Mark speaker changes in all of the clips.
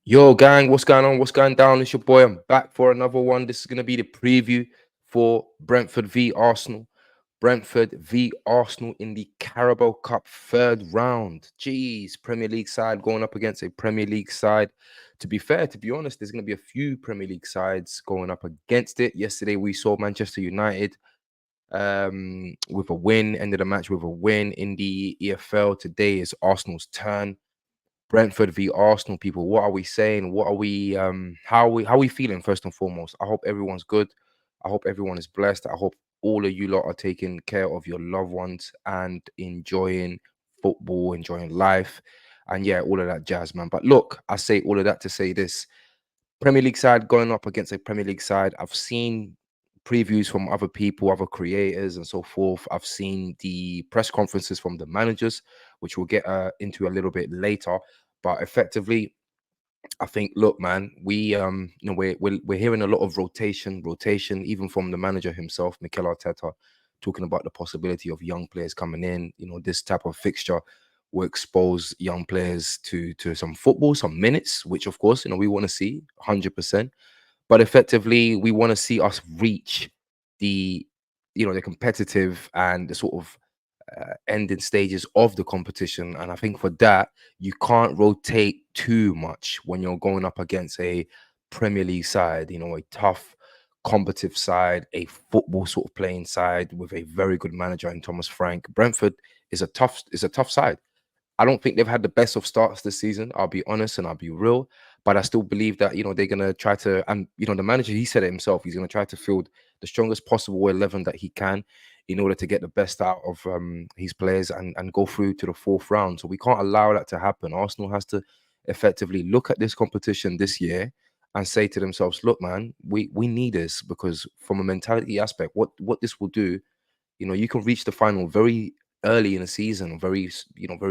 Speaker 1: Yo, gang, what's going on? What's going down? It's your boy. I'm back for another one. This is going to be the preview for Brentford v Arsenal. Brentford v Arsenal in the Carabao Cup third round. Jeez, Premier League side going up against a Premier League side. To be fair, to be honest, there's going to be a few Premier League sides going up against it. Yesterday, we saw Manchester United with a win, ended the match with a win in the EFL. Today is Arsenal's turn. Brentford v Arsenal, people. What are we saying? What are we how are we feeling first and foremost? I hope everyone's good. I hope everyone is blessed. I hope all of you lot are taking care of your loved ones and enjoying football, enjoying life, and yeah, all of that jazz, man. But look, I say all of that to say this. Premier League side going up against a Premier League side. I've seen previews from other people, other creators, and so forth. I've seen the press conferences from the managers, which we'll get into a little bit later. But effectively, I think, look, man, we're hearing a lot of rotation, even from the manager himself, Mikel Arteta, talking about the possibility of young players coming in. This type of fixture will expose young players to some football, some minutes, which of course, we want to see 100%. But effectively, we want to see us reach the, the competitive and the sort of ending stages of the competition. And I think for that, you can't rotate too much when you're going up against a Premier League side, a tough, competitive side, a football sort of playing side with a very good manager in Thomas Frank. Brentford is a tough side. I don't think they've had the best of starts this season. I'll be honest and I'll be real, but I still believe that they're gonna try to, and the manager, he said it himself. He's gonna try to field the strongest possible 11 that he can in order to get the best out of his players and go through to the fourth round. So we can't allow that to happen. Arsenal has to effectively look at this competition this year and say to themselves, "Look, man, we need this because from a mentality aspect, what this will do, you can reach the final very early in the season, very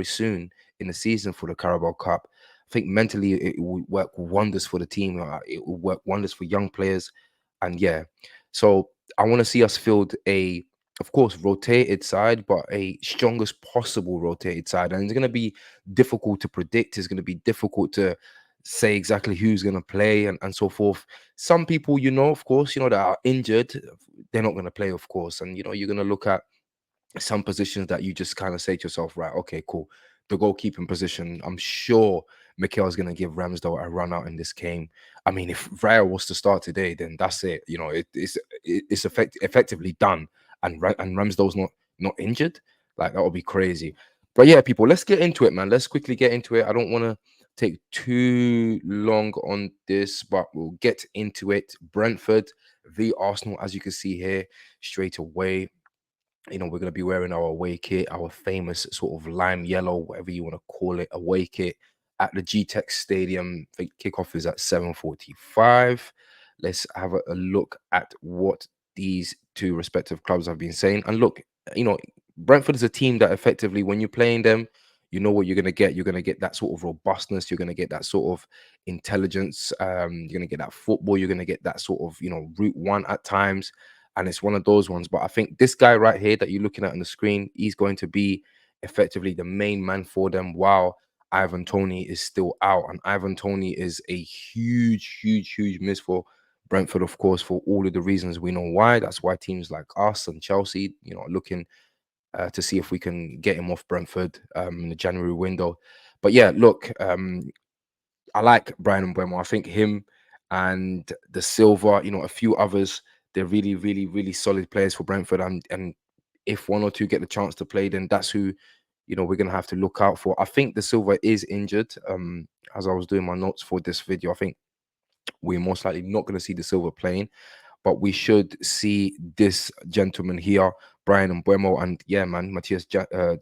Speaker 1: soon in the season for the Carabao Cup. I think mentally it will work wonders for the team. It will work wonders for young players, and yeah. So I want to see us field a, of course, rotated side, but a strongest possible rotated side, and it's going to be difficult to predict. It's going to be difficult to say exactly who's going to play and so forth. Some people, of course, that are injured, they're not going to play, of course. And you're going to look at some positions that you just kind of say to yourself, right, okay, cool. The goalkeeping position, I'm sure Mikel's going to give Ramsdale a run out in this game. I mean, if Raya was to start today, then that's it. It's effectively done, and Ramsdale's not injured. Like that would be crazy. But yeah, people, let's get into it, man. Let's quickly get into it. I don't want to take too long on this, but we'll get into it. Brentford v Arsenal, as you can see here, straight away. We're going to be wearing our away kit, our famous sort of lime yellow, whatever you want to call it, away kit at the GTEC Stadium. I think kickoff is at 7:45. Let's have a look at what these two respective clubs have been saying. And look, you know, Brentford is a team that effectively, when you're playing them, you know what you're going to get. You're going to get that sort of robustness. You're going to get that sort of intelligence. You're going to get that football. You're going to get that sort of, route one at times, and it's one of those ones. But I think this guy right here that you're looking at on the screen, he's going to be effectively the main man for them while Ivan Toney is still out. And Ivan Toney is a huge, huge, huge miss for Brentford, of course, for all of the reasons we know why. That's why teams like us and Chelsea, are looking to see if we can get him off Brentford in the January window. But yeah, look, I like Brian Mbeumo. I think him and the Silva, a few others, they're really, really, really solid players for Brentford. And if one or two get the chance to play, then that's who, we're gonna have to look out for. I think the Silva is injured. As I was doing my notes for this video, I think we're most likely not going to see the Silva playing, but we should see this gentleman here, Brian Mbuemo, and yeah, man, Matthias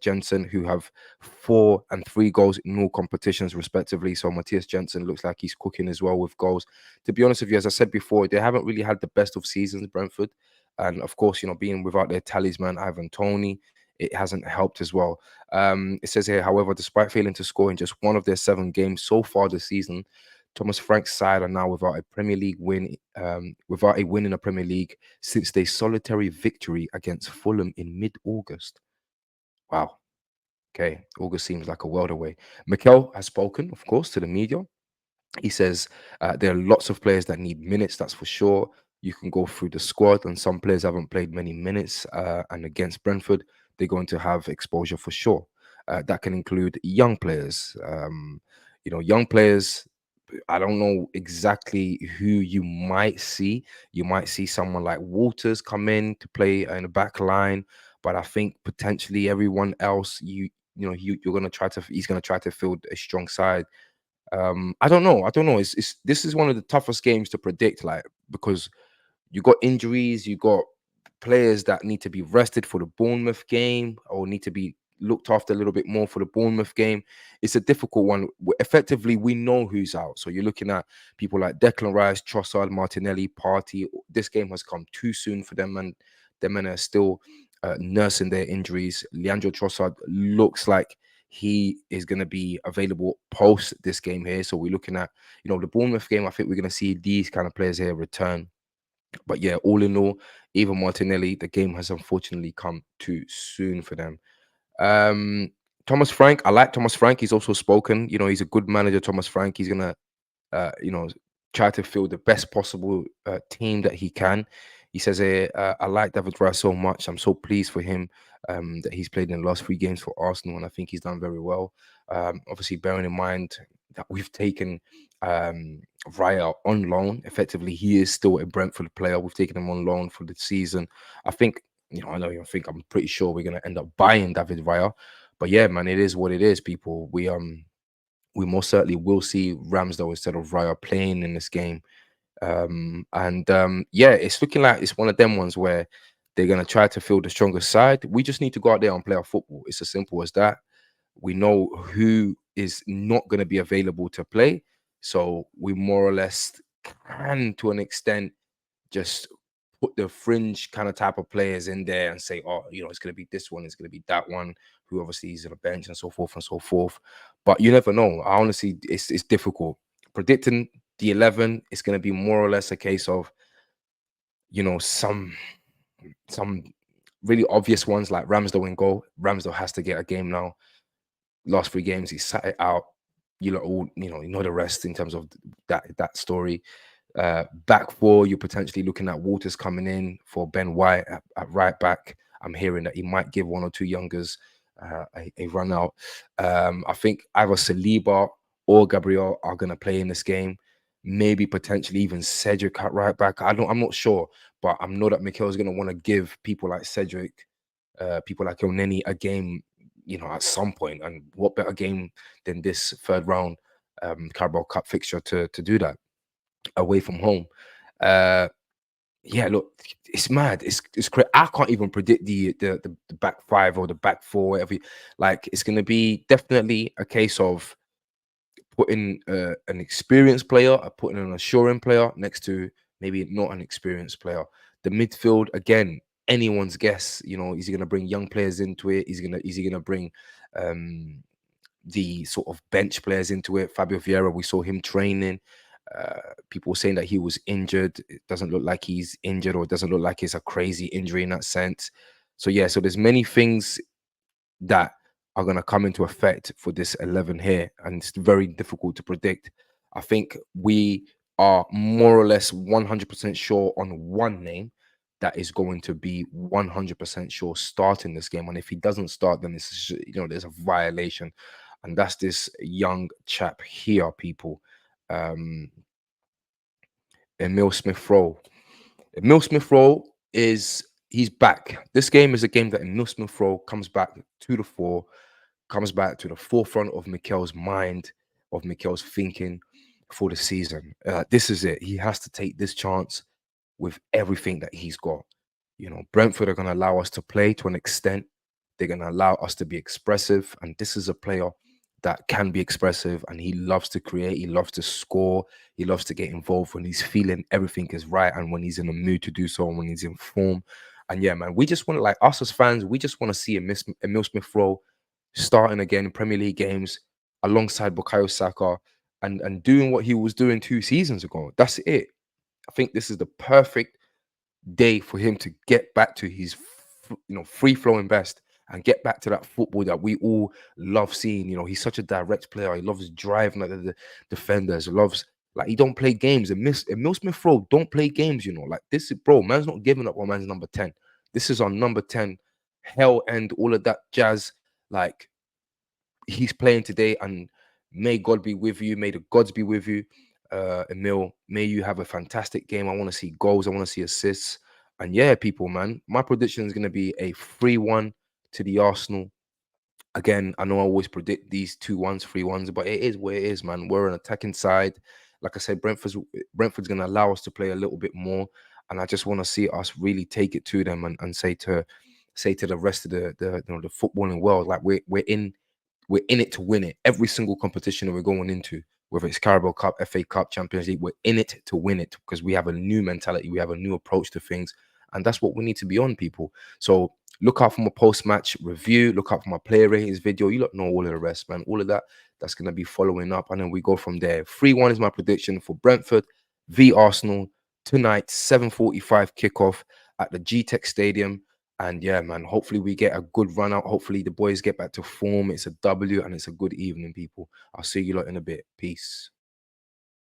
Speaker 1: Jensen, who have 4 and 3 goals in all competitions, respectively. So Matthias Jensen looks like he's cooking as well with goals. To be honest with you, as I said before, they haven't really had the best of seasons, Brentford. And of course, being without their talisman, Ivan Toney, it hasn't helped as well. It says here, however, despite failing to score in just one of their 7 games so far this season, Thomas Frank's side are now without a Premier League win, without a win in a Premier League since their solitary victory against Fulham in mid-August. Wow. Okay, August seems like a world away. Mikel has spoken, of course, to the media, He says there are lots of players that need minutes, that's for sure. You can go through the squad, and some players haven't played many minutes. And against Brentford, they're going to have exposure for sure. That can include young players. Young players. I don't know exactly who you might see. You might see someone like Walters come in to play in the back line, but I think potentially everyone else, you're gonna try to. He's gonna try to field a strong side. I don't know. I don't know. It's this is one of the toughest games to predict, like, because you got injuries, you got players that need to be rested for the Bournemouth game or need to be looked after a little bit more for the Bournemouth game. It's a difficult one. Effectively, we know who's out. So you're looking at people like Declan Rice, Trossard, Martinelli, Partey. This game has come too soon for them, and them men are still nursing their injuries. Leandro Trossard looks like he is going to be available post this game here. So we're looking at, the Bournemouth game. I think we're going to see these kind of players here return. But yeah, all in all, even Martinelli, the game has unfortunately come too soon for them. Um, Thomas Frank, I like Thomas Frank. He's also spoken. He's a good manager. Thomas Frank. He's gonna uh, you know, try to field the best possible team that he can. He says, I like David Raya so much. I'm so pleased for him that he's played in the last 3 games for Arsenal, and I think he's done very well. Obviously, bearing in mind that we've taken Raya on loan. Effectively, he is still a Brentford player. We've taken him on loan for the season. I think, I know you think I'm pretty sure we're going to end up buying David Raya. But yeah, man, it is what it is, people. We most certainly will see Ramsdale instead of Raya playing in this game. Yeah, it's looking like it's one of them ones where they're gonna try to field the stronger side. We just need to go out there and play our football. It's as simple as that. We know who is not gonna be available to play, so we more or less can, to an extent, just put the fringe kind of type of players in there and say, oh, it's going to be this one, it's going to be that one, who obviously is on the bench and so forth and so forth. But you never know. I honestly, it's difficult predicting the 11. It's going to be more or less a case of, some really obvious ones like Ramsdale in goal. Ramsdale has to get a game now. Last 3 games, he sat it out. You know the rest in terms of that story. Back four, you're potentially looking at Walters coming in for Ben White at right back. I'm hearing that he might give one or two youngers a run out. I think either Saliba or Gabriel are going to play in this game. Maybe potentially even Cedric at right back. I'm not sure, but I know that Mikel is going to want to give people like Cedric, people like Elneny a game, at some point. And what better game than this third round Carabao Cup fixture to do that away from home? Uh, yeah, look, it's mad. It's crazy. I can't even predict the back five or the back four, whatever. Like, it's going to be definitely a case of putting an experienced player, putting an assuring player next to maybe not an experienced player. The midfield, again, anyone's guess. Is he going to bring young players into it? Is he gonna bring the sort of bench players into it? Fabio Vieira, we saw him training. People were saying that he was injured. It doesn't look like he's injured, or it doesn't look like it's a crazy injury in that sense. So yeah, so there's many things that are going to come into effect for this 11 here, and it's very difficult to predict. I think we are more or less 100% sure on one name that is going to be 100% sure starting this game, and if he doesn't start, then there's a violation, and that's this young chap here, people. um Emil Smith Rowe. Emil Smith Rowe he's back. This game is a game that Emil Smith Rowe comes back to the fore, comes back to the forefront of Mikel's mind, of Mikel's thinking for the season. This is it. He has to take this chance with everything that he's got. Brentford are going to allow us to play to an extent. They're going to allow us to be expressive. And this is a player that can be expressive, and he loves to create. He loves to score. He loves to get involved when he's feeling everything is right and when he's in the mood to do so, and when he's in form. And yeah, man, we just want to, like, us as fans, we just want to see Emil Smith Rowe starting again in Premier League games alongside Bukayo Saka, and doing what he was doing 2 seasons ago. That's it. I think this is the perfect day for him to get back to his free flowing best and get back to that football that we all love seeing. You know, he's such a direct player. He loves driving at the defenders. Loves like he don't play games. And Emil Smith Rowe don't play games. You know, like this is bro. Man's not giving up on man's number 10. This is our number 10. Hell and all of that jazz. Like he's playing today, and may God be with you. May the gods be with you, Emil. May you have a fantastic game. I want to see goals. I want to see assists. And yeah, people, man, my prediction is going to be a 3-1 to the Arsenal. Again, I know I always predict these 2-1s, 3-1s, but it is what it is, man. We're an attacking side. Like I said, Brentford's going to allow us to play a little bit more, and I just want to see us really take it to them and say to the rest of the footballing world, like we're in it to win it. Every single competition that we're going into, whether it's Carabao Cup, FA Cup, Champions League, we're in it to win it because we have a new mentality, we have a new approach to things, and that's what we need to be on, people. So look out for my post-match review, look out for my player ratings video. You lot know all of the rest, man. All of that's going to be following up, and then we go from there. 3-1 is my prediction for Brentford v Arsenal tonight, 7:45 kickoff at the G-Tech Stadium. And yeah, man, hopefully we get a good run out. Hopefully the boys get back to form. It's a W and it's a good evening, people. I'll see you lot in a bit. Peace.